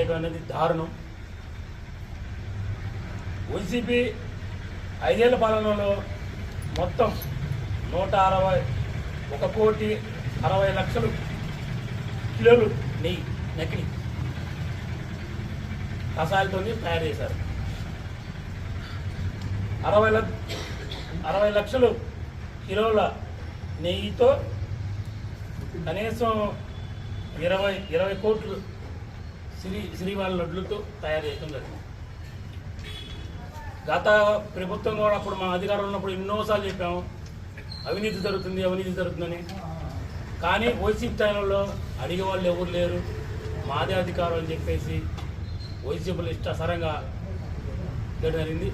చేయడం అనేది దారుణం. వైసీపీ 5 ఏళ్ల పాలనలో మొత్తం 1,60,00,000 కిలోలు నెయ్యి నకిలీ కషాయాలతో తయారు చేశారు. 60 లక్షల కిలోల నెయ్యితో కనీసం 20 కోట్లు శ్రీవాళ్ళ లడ్లతో తయారు చేయడం జరిగింది. గత ప్రభుత్వం కూడా అప్పుడు మా అధికారం ఉన్నప్పుడు ఎన్నోసార్లు చెప్పాము అవినీతి జరుగుతుందని. కానీ వైసీపీ టైంలో అడిగే వాళ్ళు ఎవరు లేరు, మాదే అధికారం అని చెప్పేసి వైసీపీలు ఇష్టాసరంగా జరిగింది.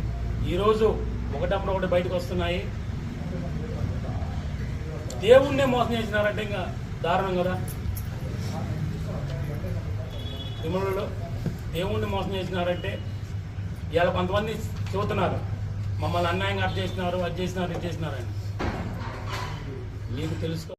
ఈరోజు ఒకటి బయటకు వస్తున్నాయి. దేవుణ్ణే మోసం చేసినారంటే ఇంకా దారుణం కదా. తిరుమలలో దేవుణ్ణి మోసం చేసినారంటే ఇవాళ కొంతమంది చెబుతున్నారు మమ్మల్ని అన్యాయంగా అది చేసినారు ఇది చేసినారని. మీకు తెలుసుకో